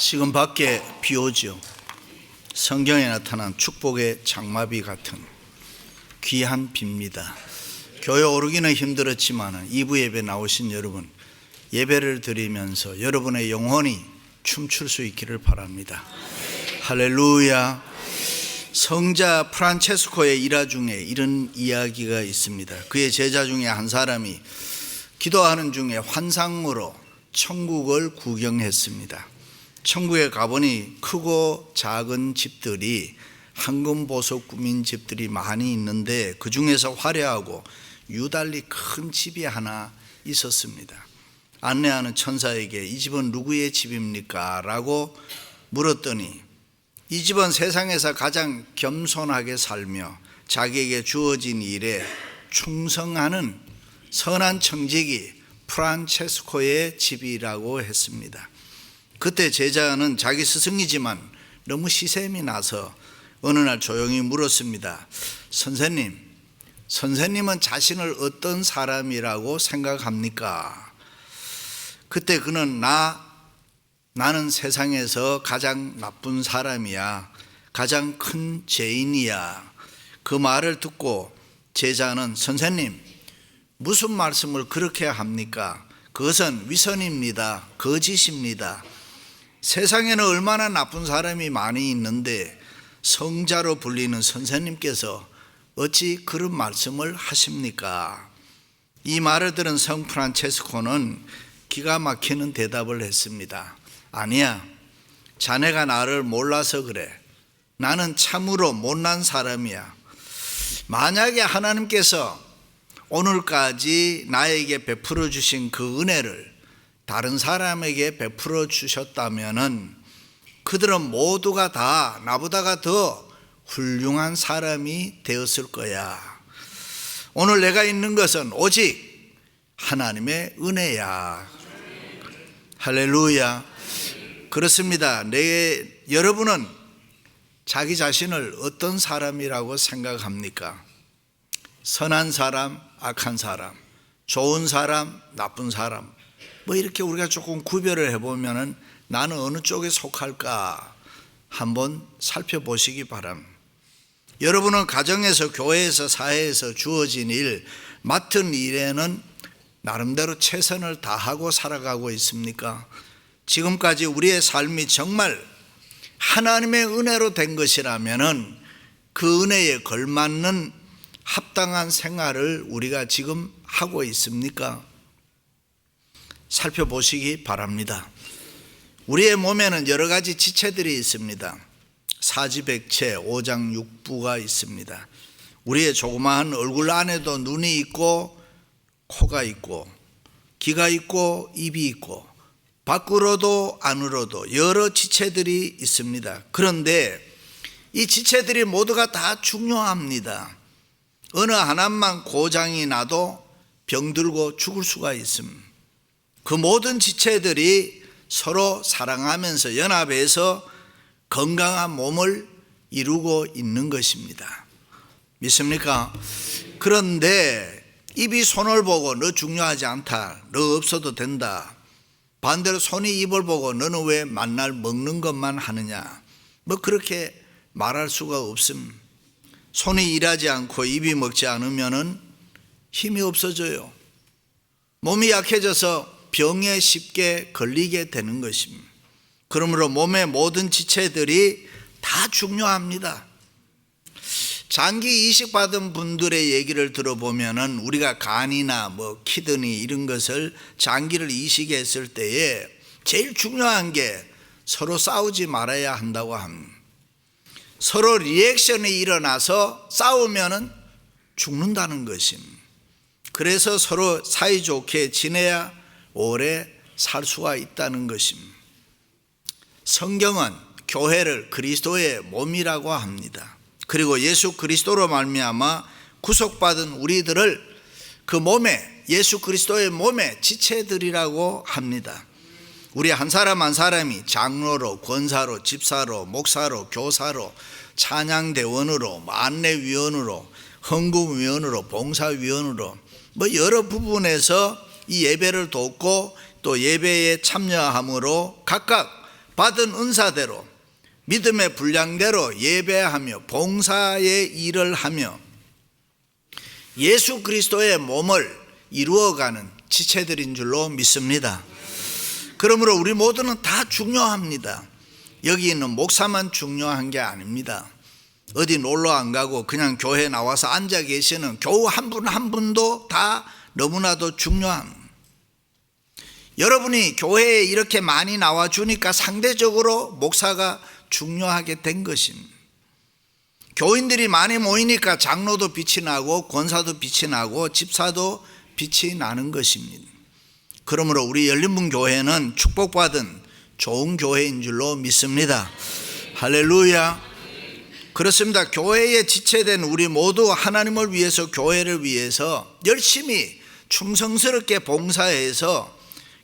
지금 밖에 비 오죠. 성경에 나타난 축복의 장마비 같은 귀한 비입니다. 교회 오르기는 힘들었지만 2부 예배 나오신 여러분, 예배를 드리면서 여러분의 영혼이 춤출 수 있기를 바랍니다. 할렐루야. 성자 프란체스코의 일화 중에 이런 이야기가 있습니다. 그의 제자 중에 한 사람이 기도하는 중에 환상으로 천국을 구경했습니다. 천국에 가보니 크고 작은 집들이 황금보석 꾸민 집들이 많이 있는데 그 중에서 화려하고 유달리 큰 집이 하나 있었습니다. 안내하는 천사에게 이 집은 누구의 집입니까? 라고 물었더니 이 집은 세상에서 가장 겸손하게 살며 자기에게 주어진 일에 충성하는 선한 청지기 프란체스코의 집이라고 했습니다. 그때 제자는 자기 스승이지만 너무 시샘이 나서 어느 날 조용히 물었습니다. 선생님은 자신을 어떤 사람이라고 생각합니까? 그때 그는 나는 세상에서 가장 나쁜 사람이야, 가장 큰 죄인이야. 그 말을 듣고 제자는 선생님, 무슨 말씀을 그렇게 합니까? 그것은 위선입니다. 거짓입니다. 세상에는 얼마나 나쁜 사람이 많이 있는데 성자로 불리는 선생님께서 어찌 그런 말씀을 하십니까? 이 말을 들은 성 프란체스코는 기가 막히는 대답을 했습니다. 아니야, 자네가 나를 몰라서 그래. 나는 참으로 못난 사람이야. 만약에 하나님께서 오늘까지 나에게 베풀어 주신 그 은혜를 다른 사람에게 베풀어 주셨다면은 그들은 모두가 다 나보다가 더 훌륭한 사람이 되었을 거야. 오늘 내가 있는 것은 오직 하나님의 은혜야. 할렐루야. 그렇습니다. 여러분은 자기 자신을 어떤 사람이라고 생각합니까? 선한 사람, 악한 사람, 좋은 사람, 나쁜 사람, 이렇게 우리가 조금 구별을 해보면 나는 어느 쪽에 속할까 한번 살펴보시기 바랍니다. 여러분은 가정에서, 교회에서, 사회에서 주어진 일, 맡은 일에는 나름대로 최선을 다하고 살아가고 있습니까? 지금까지 우리의 삶이 정말 하나님의 은혜로 된 것이라면 그 은혜에 걸맞는 합당한 생활을 우리가 지금 하고 있습니까? 살펴보시기 바랍니다. 우리의 몸에는 여러 가지 지체들이 있습니다. 사지백체, 오장육부가 있습니다. 우리의 조그마한 얼굴 안에도 눈이 있고 코가 있고 귀가 있고 입이 있고 밖으로도 안으로도 여러 지체들이 있습니다. 그런데 이 지체들이 모두가 다 중요합니다. 어느 하나만 고장이 나도 병들고 죽을 수가 있습니다. 그 모든 지체들이 서로 사랑하면서 연합해서 건강한 몸을 이루고 있는 것입니다. 믿습니까? 그런데 입이 손을 보고 너 중요하지 않다, 너 없어도 된다. 반대로 손이 입을 보고 너는 왜 만날 먹는 것만 하느냐, 그렇게 말할 수가 없습니다. 손이 일하지 않고 입이 먹지 않으면 힘이 없어져요. 몸이 약해져서 병에 쉽게 걸리게 되는 것입니다. 그러므로 몸의 모든 지체들이 다 중요합니다. 장기 이식 받은 분들의 얘기를 들어보면 우리가 간이나 키드니 이런 것을 장기를 이식했을 때에 제일 중요한 게 서로 싸우지 말아야 한다고 합니다. 서로 리액션이 일어나서 싸우면 죽는다는 것입니다. 그래서 서로 사이좋게 지내야 오래 살 수가 있다는 것입니다. 성경은 교회를 그리스도의 몸이라고 합니다. 그리고 예수 그리스도로 말미암아 구속받은 우리들을 그 몸에, 예수 그리스도의 몸의 지체들이라고 합니다. 우리 한 사람 한 사람이 장로로, 권사로, 집사로, 목사로, 교사로, 찬양대원으로, 안내위원으로, 헌금위원으로, 봉사위원으로 여러 부분에서 이 예배를 돕고 또 예배에 참여함으로 각각 받은 은사대로 믿음의 분량대로 예배하며 봉사의 일을 하며 예수 그리스도의 몸을 이루어가는 지체들인 줄로 믿습니다. 그러므로 우리 모두는 다 중요합니다. 여기 있는 목사만 중요한 게 아닙니다. 어디 놀러 안 가고 그냥 교회 나와서 앉아 계시는 교우 한 분 한 분도 다 너무나도 중요합니다. 여러분이 교회에 이렇게 많이 나와 주니까 상대적으로 목사가 중요하게 된 것입니다. 교인들이 많이 모이니까 장로도 빛이 나고 권사도 빛이 나고 집사도 빛이 나는 것입니다. 그러므로 우리 열린문 교회는 축복받은 좋은 교회인 줄로 믿습니다. 할렐루야. 그렇습니다. 교회에 지체된 우리 모두 하나님을 위해서, 교회를 위해서 열심히 충성스럽게 봉사해서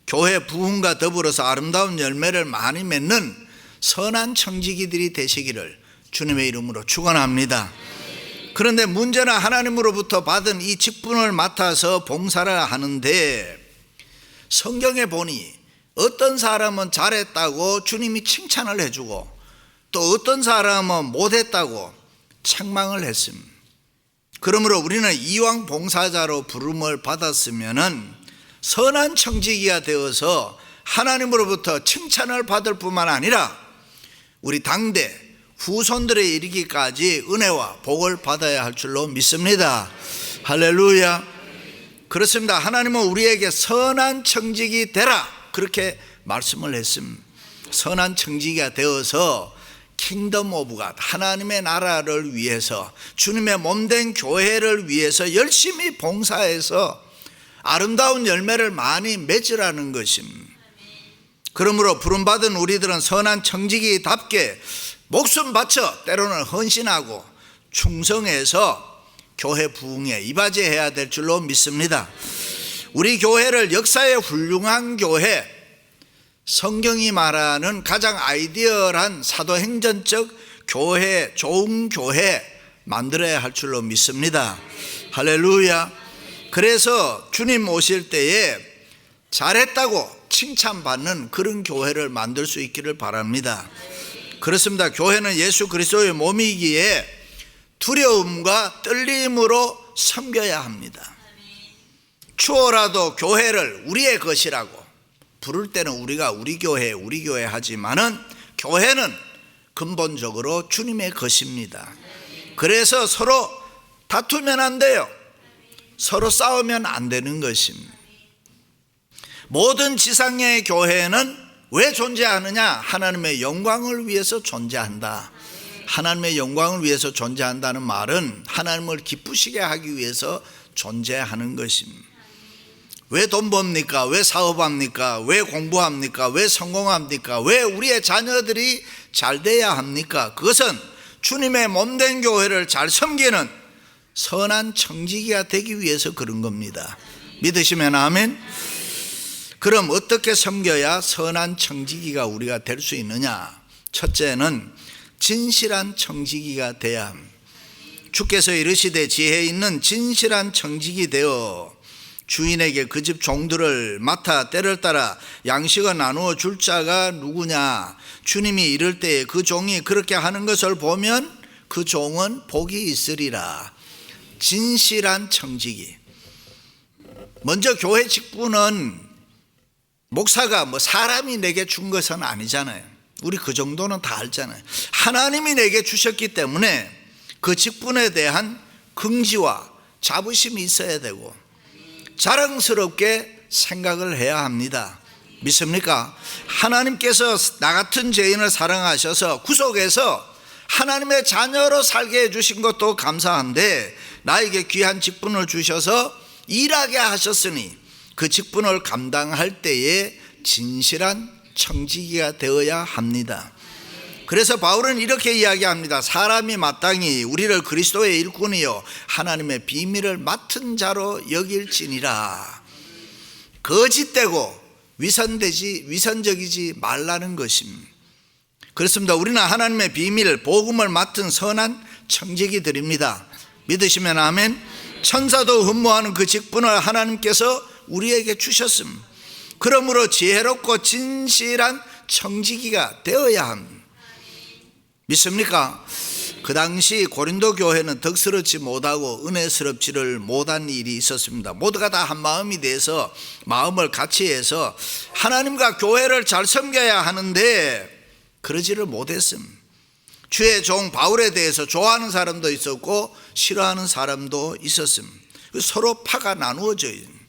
교회 부흥과 더불어서 아름다운 열매를 많이 맺는 선한 청지기들이 되시기를 주님의 이름으로 축원합니다. 그런데 문제는 하나님으로부터 받은 이 직분을 맡아서 봉사를 하는데 성경에 보니 어떤 사람은 잘했다고 주님이 칭찬을 해주고 또 어떤 사람은 못했다고 책망을 했습니다. 그러므로 우리는 이왕 봉사자로 부름을 받았으면 선한 청지기가 되어서 하나님으로부터 칭찬을 받을 뿐만 아니라 우리 당대 후손들에 이르기까지 은혜와 복을 받아야 할 줄로 믿습니다. 할렐루야. 그렇습니다. 하나님은 우리에게 선한 청지기 되라 그렇게 말씀을 했습니다. 선한 청지기가 되어서 킹덤 오브 갓, 하나님의 나라를 위해서, 주님의 몸된 교회를 위해서 열심히 봉사해서 아름다운 열매를 많이 맺으라는 것입니다. 그러므로 부름받은 우리들은 선한 청지기답게 목숨 바쳐 때로는 헌신하고 충성해서 교회 부흥에 이바지해야 될 줄로 믿습니다. 우리 교회를 역사의 훌륭한 교회, 성경이 말하는 가장 아이디얼한 사도행전적 교회, 좋은 교회 만들어야 할 줄로 믿습니다. 할렐루야. 그래서 주님 오실 때에 잘했다고 칭찬받는 그런 교회를 만들 수 있기를 바랍니다. 그렇습니다. 교회는 예수 그리스도의 몸이기에 두려움과 떨림으로 섬겨야 합니다. 추워라도 교회를 우리의 것이라고 부를 때는 우리가 우리 교회 하지만은 교회는 근본적으로 주님의 것입니다. 그래서 서로 다투면 안 돼요. 서로 싸우면 안 되는 것입니다. 모든 지상의 교회는 왜 존재하느냐? 하나님의 영광을 위해서 존재한다. 하나님의 영광을 위해서 존재한다는 말은 하나님을 기쁘시게 하기 위해서 존재하는 것입니다. 왜 돈 법니까? 왜 사업합니까? 왜 공부합니까? 왜 성공합니까? 왜 우리의 자녀들이 잘 돼야 합니까? 그것은 주님의 몸된 교회를 잘 섬기는 선한 청지기가 되기 위해서 그런 겁니다. 믿으시면 아멘. 그럼 어떻게 섬겨야 선한 청지기가 우리가 될 수 있느냐? 첫째는 진실한 청지기가 돼야 합니다. 주께서 이르시되 지혜 있는 진실한 청지기 되어 주인에게 그 집 종들을 맡아 때를 따라 양식을 나누어 줄 자가 누구냐? 주님이 이를 때에 그 종이 그렇게 하는 것을 보면 그 종은 복이 있으리라. 진실한 청지기. 먼저 교회 직분은 목사가 사람이 내게 준 것은 아니잖아요. 우리 그 정도는 다 알잖아요. 하나님이 내게 주셨기 때문에 그 직분에 대한 긍지와 자부심이 있어야 되고 자랑스럽게 생각을 해야 합니다. 믿습니까? 하나님께서 나 같은 죄인을 사랑하셔서 구속해서 하나님의 자녀로 살게 해주신 것도 감사한데 나에게 귀한 직분을 주셔서 일하게 하셨으니 그 직분을 감당할 때에 진실한 청지기가 되어야 합니다. 그래서 바울은 이렇게 이야기합니다. 사람이 마땅히 우리를 그리스도의 일꾼이요 하나님의 비밀을 맡은 자로 여길지니라. 거짓되고 위선적이지 말라는 것입니다. 그렇습니다. 우리는 하나님의 비밀, 복음을 맡은 선한 청지기들입니다. 믿으시면 아멘. 천사도 흠모하는 그 직분을 하나님께서 우리에게 주셨습니다. 그러므로 지혜롭고 진실한 청지기가 되어야 합니다. 믿습니까? 그 당시 고린도 교회는 덕스럽지 못하고 은혜스럽지를 못한 일이 있었습니다. 모두가 다 한 마음이 돼서 마음을 같이 해서 하나님과 교회를 잘 섬겨야 하는데 그러지를 못했습니다. 주의 종 바울에 대해서 좋아하는 사람도 있었고 싫어하는 사람도 있었습니다. 서로 파가 나누어져요.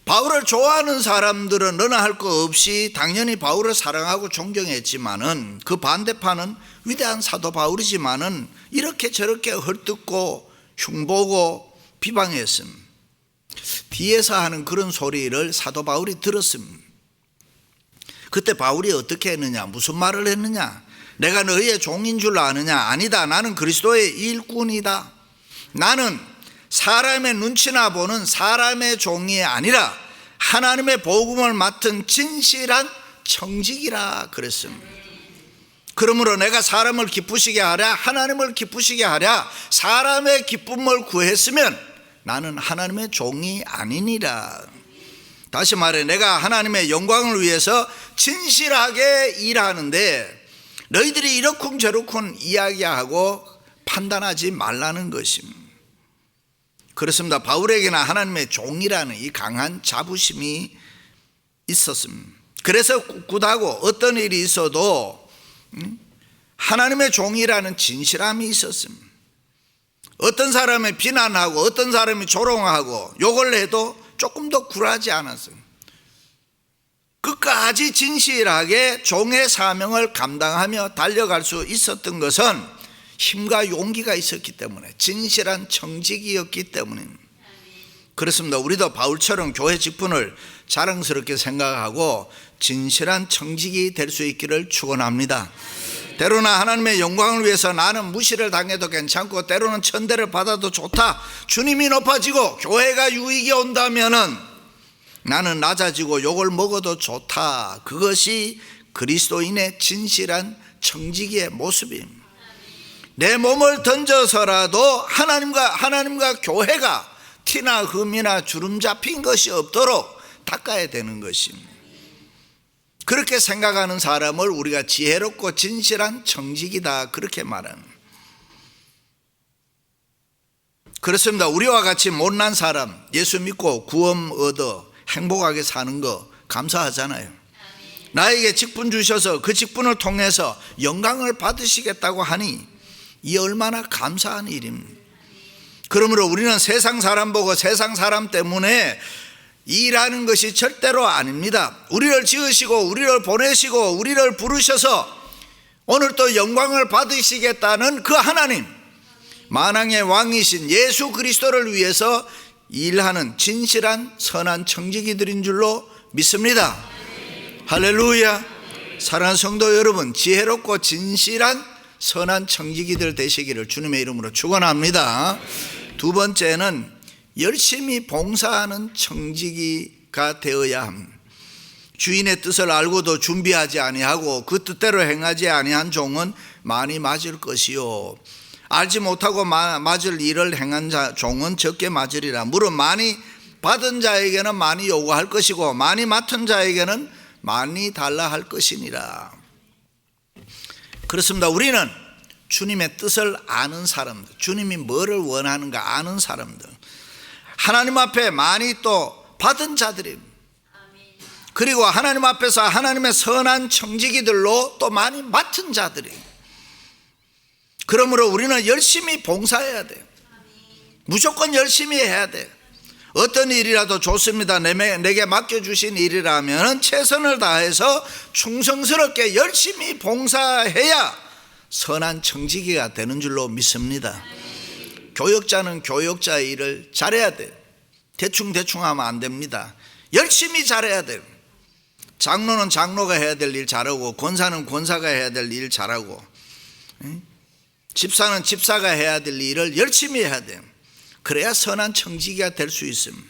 바울을 좋아하는 사람들은 너나 할 거 없이 당연히 바울을 사랑하고 존경했지만은 그 반대파는 위대한 사도 바울이지만은 이렇게 저렇게 헐뜯고 흉보고 비방했습니다. 뒤에서 하는 그런 소리를 사도 바울이 들었습니다. 그때 바울이 어떻게 했느냐, 무슨 말을 했느냐? 내가 너희의 종인 줄 아느냐? 아니다, 나는 그리스도의 일꾼이다. 나는 사람의 눈치나 보는 사람의 종이 아니라 하나님의 복음을 맡은 진실한 청직이라 그랬습니다. 그러므로 내가 사람을 기쁘시게 하랴 하나님을 기쁘시게 하랴 사람의 기쁨을 구했으면 나는 하나님의 종이 아니니라. 다시 말해 내가 하나님의 영광을 위해서 진실하게 일하는데 너희들이 이러쿵저러쿵 이야기하고 판단하지 말라는 것입니다. 그렇습니다. 바울에게는 하나님의 종이라는 이 강한 자부심이 있었습니다. 그래서 꿋꿋하고 어떤 일이 있어도 하나님의 종이라는 진실함이 있었습니다. 어떤 사람이 비난하고 어떤 사람이 조롱하고 욕을 해도 조금 더 굴하지 않았어요. 끝까지 진실하게 종의 사명을 감당하며 달려갈 수 있었던 것은 힘과 용기가 있었기 때문에 진실한 청직이었기 때문입니다. 그렇습니다. 우리도 바울처럼 교회 직분을 자랑스럽게 생각하고 진실한 청직이 될 수 있기를 축원합니다. 때로나 하나님의 영광을 위해서 나는 무시를 당해도 괜찮고 때로는 천대를 받아도 좋다. 주님이 높아지고 교회가 유익이 온다면은 나는 낮아지고 욕을 먹어도 좋다. 그것이 그리스도인의 진실한 청지기의 모습입니다. 내 몸을 던져서라도 하나님과 교회가 티나 흠이나 주름 잡힌 것이 없도록 닦아야 되는 것입니다. 그렇게 생각하는 사람을 우리가 지혜롭고 진실한 청지기다 그렇게 말합니다. 그렇습니다. 우리와 같이 못난 사람 예수 믿고 구원 얻어 행복하게 사는 거 감사하잖아요. 나에게 직분 주셔서 그 직분을 통해서 영광을 받으시겠다고 하니 이 얼마나 감사한 일입니다. 그러므로 우리는 세상 사람 보고 세상 사람 때문에 일하는 것이 절대로 아닙니다. 우리를 지으시고 우리를 보내시고 우리를 부르셔서 오늘 또 영광을 받으시겠다는 그 하나님, 만왕의 왕이신 예수 그리스도를 위해서 일하는 진실한 선한 청지기들인 줄로 믿습니다. 할렐루야. 사랑하는 성도 여러분, 지혜롭고 진실한 선한 청지기들 되시기를 주님의 이름으로 축원합니다. 두 번째는 열심히 봉사하는 청지기가 되어야 함. 주인의 뜻을 알고도 준비하지 아니하고 그 뜻대로 행하지 아니한 종은 많이 맞을 것이요 알지 못하고 맞을 일을 행한 종은 적게 맞으리라. 물론 많이 받은 자에게는 많이 요구할 것이고 많이 맡은 자에게는 많이 달라 할 것이니라. 그렇습니다. 우리는 주님의 뜻을 아는 사람들, 주님이 뭐를 원하는가 아는 사람들, 하나님 앞에 많이 또 받은 자들입니다. 그리고 하나님 앞에서 하나님의 선한 청지기들로 또 많이 맡은 자들이에요. 그러므로 우리는 열심히 봉사해야 돼요. 무조건 열심히 해야 돼요. 어떤 일이라도 좋습니다. 내게 맡겨주신 일이라면 최선을 다해서 충성스럽게 열심히 봉사해야 선한 청지기가 되는 줄로 믿습니다. 교역자는 교역자의 일을 잘해야 돼요. 대충 하면 안 됩니다. 열심히 잘해야 돼요. 장로는 장로가 해야 될 일 잘하고 권사는 권사가 해야 될 일 잘하고 집사는 집사가 해야 될 일을 열심히 해야 돼요. 그래야 선한 청지기가 될 수 있습니다.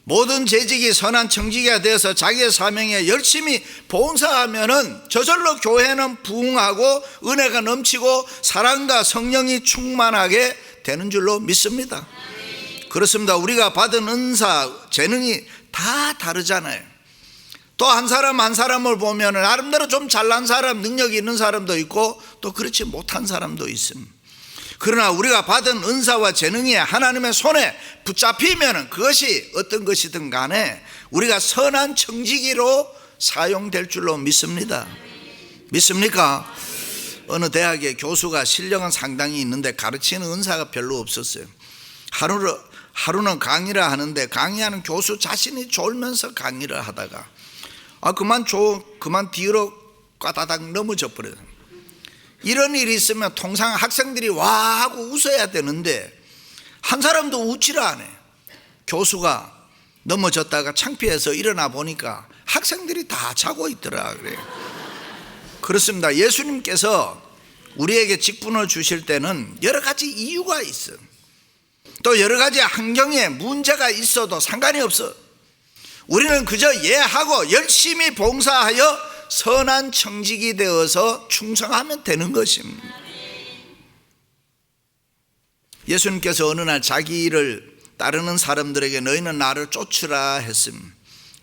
모든 재직이 선한 청지기가 되어서 자기의 사명에 열심히 봉사하면은 저절로 교회는 부흥하고 은혜가 넘치고 사랑과 성령이 충만하게 되는 줄로 믿습니다. 그렇습니다. 우리가 받은 은사, 재능이 다 다르잖아요. 또 한 사람 한 사람을 보면 나름대로 좀 잘난 사람, 능력이 있는 사람도 있고 또 그렇지 못한 사람도 있습니다. 그러나 우리가 받은 은사와 재능이 하나님의 손에 붙잡히면 그것이 어떤 것이든 간에 우리가 선한 청지기로 사용될 줄로 믿습니다. 믿습니까? 어느 대학의 교수가 실력은 상당히 있는데 가르치는 은사가 별로 없었어요. 하루는 강의를 하는데 강의하는 교수 자신이 졸면서 강의를 하다가 그만 뒤로 까다닥 넘어져 버려요. 이런 일이 있으면 통상 학생들이 와 하고 웃어야 되는데 한 사람도 웃지를 않아요. 교수가 넘어졌다가 창피해서 일어나 보니까 학생들이 다 자고 있더라 그래요. 그렇습니다. 예수님께서 우리에게 직분을 주실 때는 여러 가지 이유가 있어. 또 여러 가지 환경에 문제가 있어도 상관이 없어. 우리는 그저 예하고 열심히 봉사하여 선한 청직이 되어서 충성하면 되는 것입니다. 예수님께서 어느 날 자기 일을 따르는 사람들에게 너희는 나를 쫓으라 했습니다.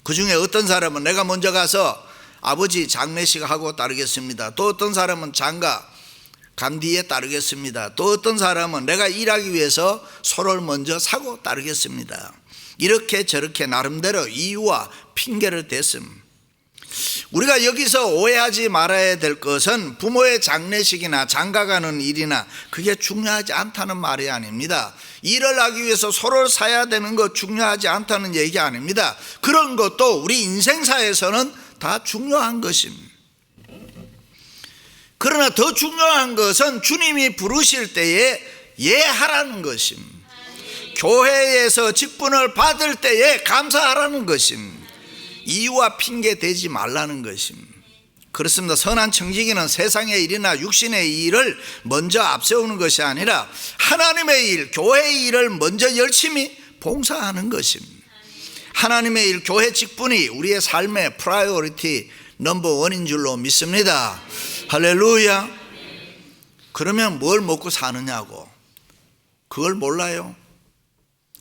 그 중에 어떤 사람은 내가 먼저 가서 아버지 장례식 하고 따르겠습니다. 또 어떤 사람은 장가 간 뒤에 따르겠습니다. 또 어떤 사람은 내가 일하기 위해서 소를 먼저 사고 따르겠습니다. 이렇게 저렇게 나름대로 이유와 핑계를 댔습니다. 우리가 여기서 오해하지 말아야 될 것은 부모의 장례식이나 장가가는 일이나 그게 중요하지 않다는 말이 아닙니다. 일을 하기 위해서 소를 사야 되는 거 중요하지 않다는 얘기 아닙니다. 그런 것도 우리 인생사에서는 다 중요한 것입니다. 그러나 더 중요한 것은 주님이 부르실 때에 예하라는 것입니다. 교회에서 직분을 받을 때에 감사하라는 것입니다. 이유와 핑계 대지 말라는 것입니다. 그렇습니다. 선한 청지기는 세상의 일이나 육신의 일을 먼저 앞세우는 것이 아니라 하나님의 일, 교회의 일을 먼저 열심히 봉사하는 것입니다. 하나님의 일, 교회 직분이 우리의 삶의 프라이어리티 넘버1인 줄로 믿습니다. 할렐루야. 그러면 뭘 먹고 사느냐고 그걸 몰라요.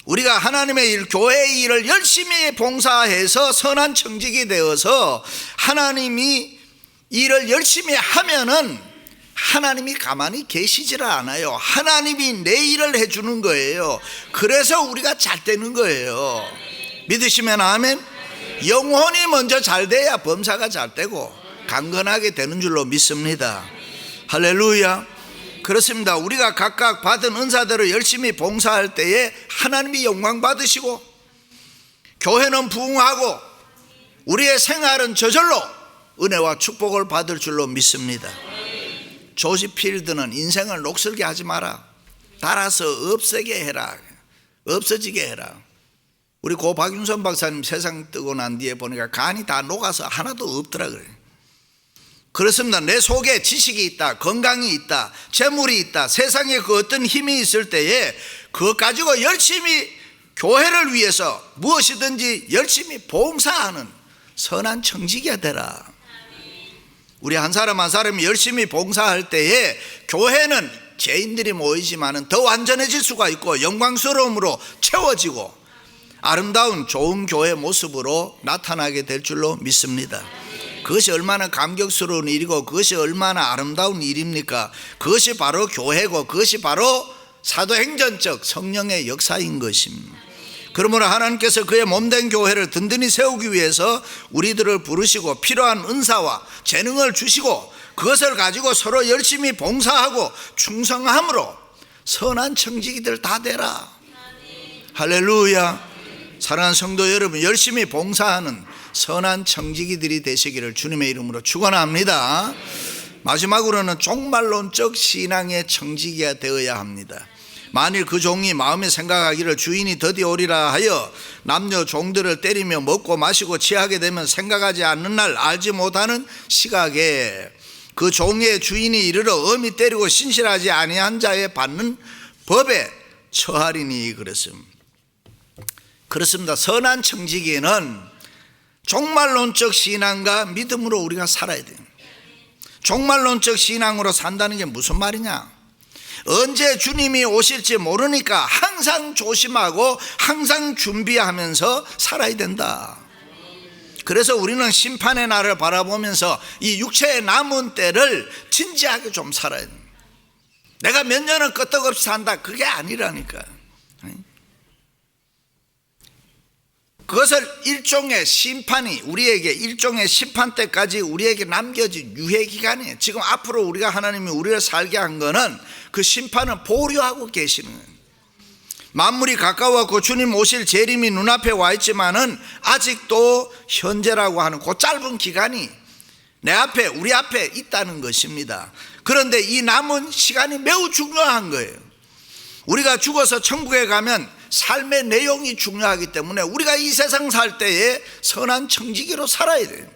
우리가 하나님의 일, 교회의 일을 열심히 봉사해서 선한 청직이 되어서 하나님이 일을 열심히 하면은 하나님이 가만히 계시질 않아요. 하나님이 내 일을 해주는 거예요. 그래서 우리가 잘 되는 거예요. 믿으시면 아멘. 영혼이 먼저 잘 돼야 범사가 잘 되고 강건하게 되는 줄로 믿습니다. 할렐루야. 그렇습니다. 우리가 각각 받은 은사대로 열심히 봉사할 때에 하나님이 영광 받으시고 교회는 부흥하고 우리의 생활은 저절로 은혜와 축복을 받을 줄로 믿습니다. 조지 필드는 인생을 녹슬게 하지 마라. 달아서 없애게 해라. 없어지게 해라. 우리 고 박윤선 박사님 세상 뜨고 난 뒤에 보니까 간이 다 녹아서 하나도 없더라 그래요. 그렇습니다. 내 속에 지식이 있다, 건강이 있다, 재물이 있다, 세상에 그 어떤 힘이 있을 때에 그것 가지고 열심히 교회를 위해서 무엇이든지 열심히 봉사하는 선한 청지기가 되라. 우리 한 사람 한 사람이 열심히 봉사할 때에 교회는 죄인들이 모이지만은 더 완전해질 수가 있고 영광스러움으로 채워지고 아름다운 좋은 교회 모습으로 나타나게 될 줄로 믿습니다. 그것이 얼마나 감격스러운 일이고 그것이 얼마나 아름다운 일입니까? 그것이 바로 교회고 그것이 바로 사도행전적 성령의 역사인 것입니다. 그러므로 하나님께서 그의 몸된 교회를 든든히 세우기 위해서 우리들을 부르시고 필요한 은사와 재능을 주시고 그것을 가지고 서로 열심히 봉사하고 충성함으로 선한 청지기들 다 되라. 할렐루야. 사랑하는 성도 여러분, 열심히 봉사하는 선한 청지기들이 되시기를 주님의 이름으로 축원합니다. 마지막으로는 종말론적 신앙의 청지기가 되어야 합니다. 만일 그 종이 마음에 생각하기를 주인이 더디 오리라 하여 남녀 종들을 때리며 먹고 마시고 취하게 되면 생각하지 않는 날 알지 못하는 시각에 그 종의 주인이 이르러 엄히 때리고 신실하지 아니한 자에 받는 법에 처하리니 그랬습니다. 그렇습니다. 선한 청지기는 종말론적 신앙과 믿음으로 우리가 살아야 돼요. 종말론적 신앙으로 산다는 게 무슨 말이냐? 언제 주님이 오실지 모르니까 항상 조심하고 항상 준비하면서 살아야 된다. 그래서 우리는 심판의 날을 바라보면서 이 육체의 남은 때를 진지하게 좀 살아야 돼. 내가 몇 년은 끄떡없이 산다, 그게 아니라니까. 그것을 일종의 심판이, 우리에게 일종의 심판 때까지 우리에게 남겨진 유예기간이에요. 지금 앞으로 우리가 하나님이 우리를 살게 한 거는 그 심판을 보류하고 계시는 거예요. 만물이 가까웠고 주님 오실 재림이 눈앞에 와 있지만은 아직도 현재라고 하는 그 짧은 기간이 내 앞에, 우리 앞에 있다는 것입니다. 그런데 이 남은 시간이 매우 중요한 거예요. 우리가 죽어서 천국에 가면 삶의 내용이 중요하기 때문에 우리가 이 세상 살 때에 선한 청지기로 살아야 돼요.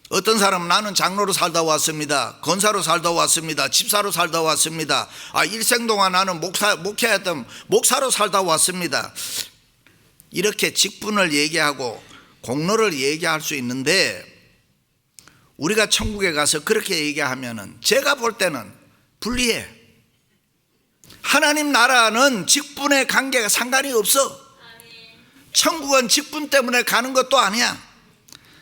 어떤 사람은 나는 장로로 살다 왔습니다, 권사로 살다 왔습니다, 집사로 살다 왔습니다, 일생 동안 나는 목회했던 목사로 살다 왔습니다, 이렇게 직분을 얘기하고 공로를 얘기할 수 있는데, 우리가 천국에 가서 그렇게 얘기하면은 제가 볼 때는 불리해. 하나님 나라는 직분의 관계가 상관이 없어. 천국은 직분 때문에 가는 것도 아니야.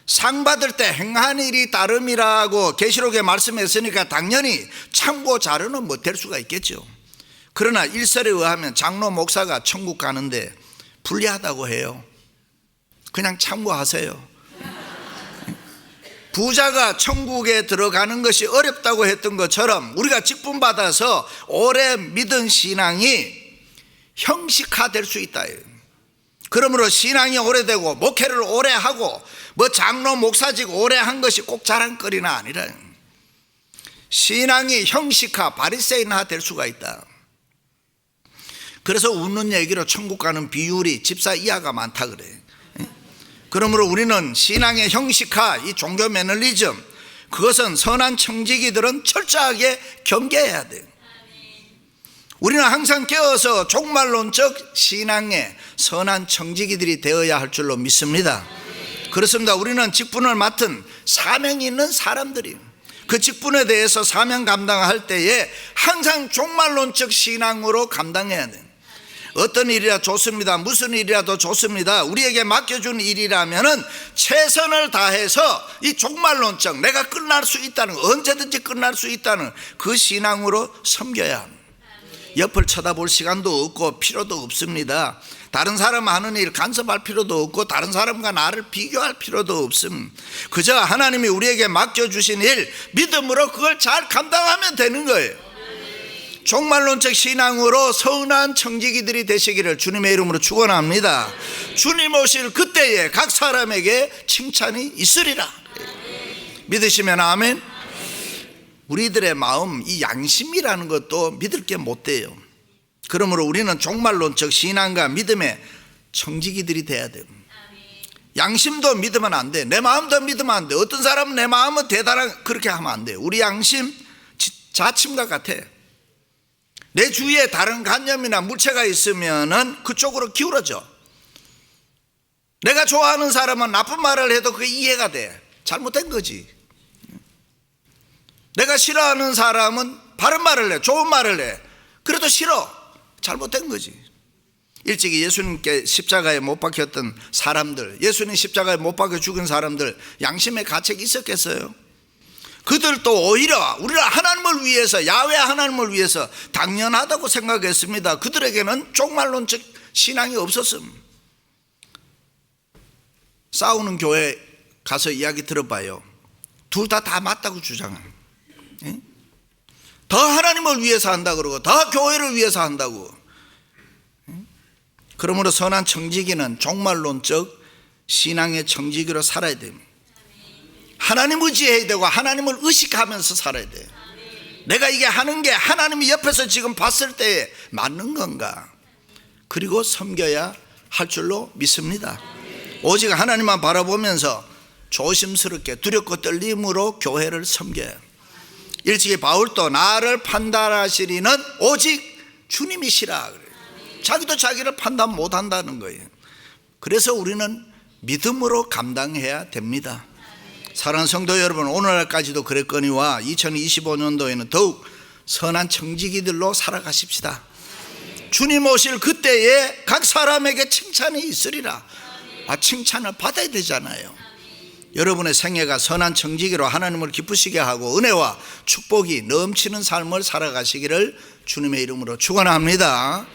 상 받을 때 행한 일이 따름이라고 계시록에 말씀했으니까 당연히 참고 자료는 못 될 수가 있겠죠. 그러나 일설에 의하면 장로 목사가 천국 가는데 불리하다고 해요. 그냥 참고하세요. 부자가 천국에 들어가는 것이 어렵다고 했던 것처럼 우리가 직분 받아서 오래 믿은 신앙이 형식화될 수 있다. 그러므로 신앙이 오래되고 목회를 오래 하고 뭐 장로 목사직 오래 한 것이 꼭 자랑거리는 아니라 신앙이 형식화, 바리새인화 될 수가 있다. 그래서 웃는 얘기로 천국 가는 비율이 집사 이하가 많다 그래. 그러므로 우리는 신앙의 형식화, 이 종교 매너리즘, 그것은 선한 청지기들은 철저하게 경계해야 돼요. 우리는 항상 깨어서 종말론적 신앙의 선한 청지기들이 되어야 할 줄로 믿습니다. 그렇습니다. 우리는 직분을 맡은 사명이 있는 사람들이 그 직분에 대해서 사명 감당할 때에 항상 종말론적 신앙으로 감당해야 돼요. 어떤 일이라 좋습니다, 무슨 일이라도 좋습니다, 우리에게 맡겨준 일이라면은 최선을 다해서 이 종말론적, 내가 끝날 수 있다는, 언제든지 끝날 수 있다는 그 신앙으로 섬겨야 합니다. 옆을 쳐다볼 시간도 없고 필요도 없습니다. 다른 사람 하는 일 간섭할 필요도 없고 다른 사람과 나를 비교할 필요도 없음. 그저 하나님이 우리에게 맡겨주신 일 믿음으로 그걸 잘 감당하면 되는 거예요. 종말론적 신앙으로 선한 청지기들이 되시기를 주님의 이름으로 축원합니다. 주님 오실 그때에 각 사람에게 칭찬이 있으리라. 믿으시면 아멘. 우리들의 마음, 이 양심이라는 것도 믿을 게 못 돼요. 그러므로 우리는 종말론적 신앙과 믿음의 청지기들이 돼야 돼요. 양심도 믿으면 안 돼. 내 마음도 믿으면 안 돼. 어떤 사람은 내 마음은 대단한, 그렇게 하면 안 돼. 우리 양심 자침과 같아. 내 주위에 다른 관념이나 물체가 있으면은 그쪽으로 기울어져. 내가 좋아하는 사람은 나쁜 말을 해도 그게 이해가 돼. 잘못된 거지. 내가 싫어하는 사람은 바른 말을 해, 좋은 말을 해. 그래도 싫어. 잘못된 거지. 일찍이 예수님께 십자가에 못 박혔던 사람들, 예수님 십자가에 못 박혀 죽은 사람들, 양심의 가책이 있었겠어요? 그들도 오히려 우리가 하나님을 위해서, 야훼 하나님을 위해서 당연하다고 생각했습니다. 그들에게는 종말론적 신앙이 없었음. 싸우는 교회 가서 이야기 들어봐요. 둘 다 맞다고 주장해. 더 하나님을 위해서 한다 그러고 더 교회를 위해서 한다고. 그러므로 선한 청지기는 종말론적 신앙의 청지기로 살아야 됩니다. 하나님 의지해야 되고 하나님을 의식하면서 살아야 돼요. 내가 이게 하는 게 하나님이 옆에서 지금 봤을 때 맞는 건가? 그리고 섬겨야 할 줄로 믿습니다. 오직 하나님만 바라보면서 조심스럽게 두렵고 떨림으로 교회를 섬겨요. 일찍이 바울도 나를 판단하시리는 오직 주님이시라 그래요. 자기도 자기를 판단 못한다는 거예요. 그래서 우리는 믿음으로 감당해야 됩니다. 사랑하는 성도 여러분, 오늘날까지도 그랬거니와 2025년도에는 더욱 선한 청지기들로 살아가십시다. 주님 오실 그때에 각 사람에게 칭찬이 있으리라. 칭찬을 받아야 되잖아요. 여러분의 생애가 선한 청지기로 하나님을 기쁘시게 하고 은혜와 축복이 넘치는 삶을 살아가시기를 주님의 이름으로 축원합니다.